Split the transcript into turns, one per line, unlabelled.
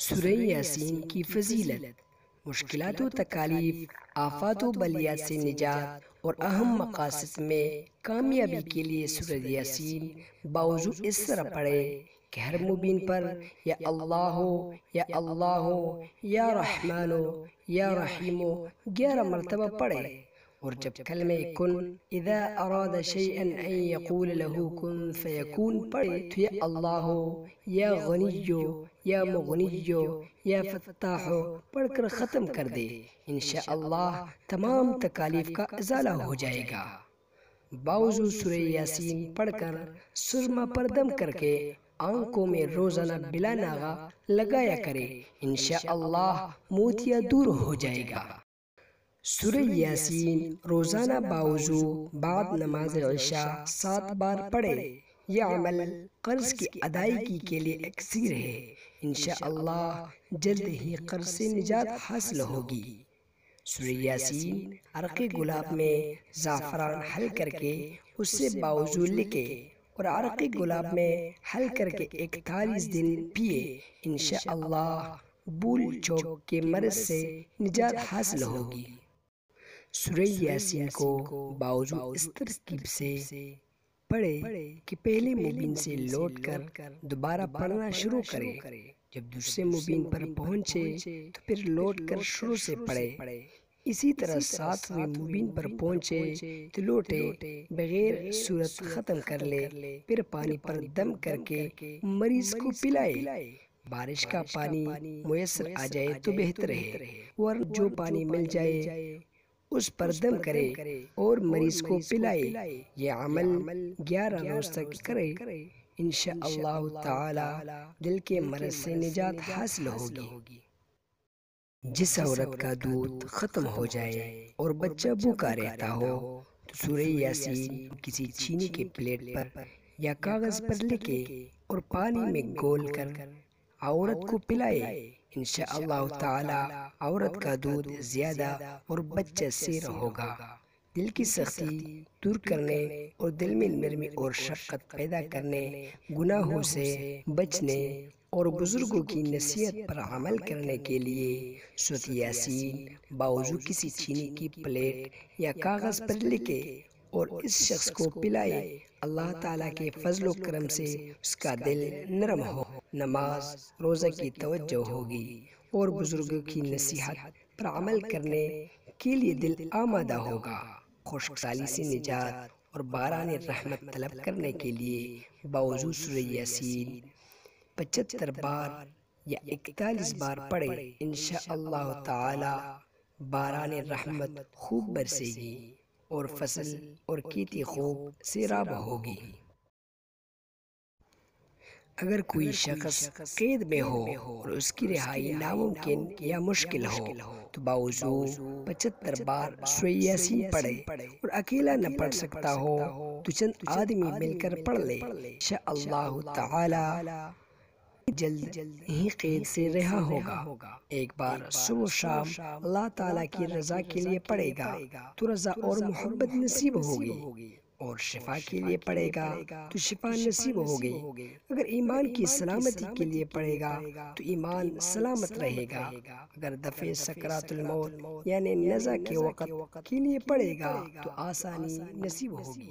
سورہ یاسین کی فضیلت، مشکلات و تکالیف، آفات و بلیات سے نجات اور اہم مقاصد میں کامیابی کے لیے سورہ یاسین باوضو اس طرح پڑھے کہ ہر مبین پر یا اللہ ہو یا اللہ ہو یا رحمان ہو یا رحیم ہو 11 مرتبہ پڑھے، اور جب کلمہ کن اذا اراد شیئا ان یقول له کن فیکون پڑھے تو یا اللہ ہو یا غنی ہو یا مغنی ہو یا فتاح ہو پڑھ کر ختم کر دے، انشاءاللہ تمام تکالیف کا ازالہ ہو جائے گا۔ باوضو سورہ یاسین پڑھ کر سرما پر دم کر کے آنکھوں میں روزانہ بلا ناغہ لگایا کرے، انشاءاللہ موتیا دور ہو جائے گا۔ سورہ یاسین روزانہ باوضو بعد نماز عشاء 7 بار پڑھے، یہ عمل قرض کی ادائیگی کے لیے اکثیر ہے، انشاءاللہ جلد ہی قرض سے نجات حاصل ہوگی۔ سورہ یاسین عرق گلاب میں زعفران حل کر کے اس سے باوضو لکھے اور عرق گلاب میں حل کر کے 41 دن پیے، انشاءاللہ بول چوک کے مرض سے نجات حاصل ہوگی۔ سورہ یاسین کو باوضو اس ترکیب سے پڑھے کہ پہلے مبین سے لوٹ کر دوبارہ پڑھنا شروع کرے، جب دوسرے مبین پر پہنچے تو پھر لوٹ کر شروع سے پڑھے، اسی طرح 7ویں مبین پر پہنچے تو لوٹے بغیر سورت ختم کر لے، پھر پانی پر دم کر کے مریض کو پلائے۔ بارش کا پانی میسر آ جائے تو بہتر ہے، ورنہ جو پانی مل جائے اس پر دم کرے اور مریض کو پلائے۔ یہ عمل 11 روز تک کرے، انشاءاللہ تعالی دل کے مرض سے نجات حاصل ہوگی۔ جس عورت کا دودھ ختم ہو جائے اور بچہ بھوکا رہتا ہو تو سورہ یاسین کسی چینی کے پلیٹ پر یا کاغذ پر لکھے اور پانی میں گھول کر عورت کو پلائے، انشاءاللہ تعالی عورت کا دودھ زیادہ اور بچہ سیر ہوگا۔ دل کی سختی دور کرنے اور دل میں نرمی اور شفقت پیدا کرنے، گناہوں سے بچنے اور بزرگوں کی نصیحت پر عمل کرنے کے لیے سورہ یاسین باوضو کسی چینی کی پلیٹ یا کاغذ پر لکھے اور اس شخص کو پلائے، اللہ تعالیٰ کے فضل و کرم سے اس کا دل نرم ہو، نماز روزہ کی توجہ ہوگی اور بزرگوں کی نصیحت پر عمل کرنے کے لیے دل آمادہ ہوگا۔ خشک سالی سے نجات اور باران رحمت طلب کرنے کے لیے باوضو سورہ یاسین 75 بار یا 41 بار پڑھے، انشاءاللہ تعالی باران رحمت خوب برسے گی اور فصل اور کھیتی خوب سیراب ہوگی۔ اگر کوئی شخص قید میں ہو اور اس کی رہائی ناممکن یا مشکل ہو تو باوضو 75 بار سورہ یاسین پڑھے، اور اکیلا نہ پڑھ سکتا ہو تو چند آدمی مل کر پڑھ لے، انشاءاللہ تعالی جلد ہی قید سے رہا ہوگا۔ ایک بار صبح و شام اللہ تعالیٰ کی رضا کے لیے پڑھے گا تو رضا اور محبت نصیب ہوگی، اور شفا کے لیے پڑھے گا تو شفا نصیب ہوگی۔ اگر ایمان کی سلامتی کے لیے پڑھے گا تو ایمان سلامت رہے گا۔ اگر دفع سکرات الموت یعنی نزع کے وقت کے لیے پڑھے گا تو آسانی نصیب ہوگی۔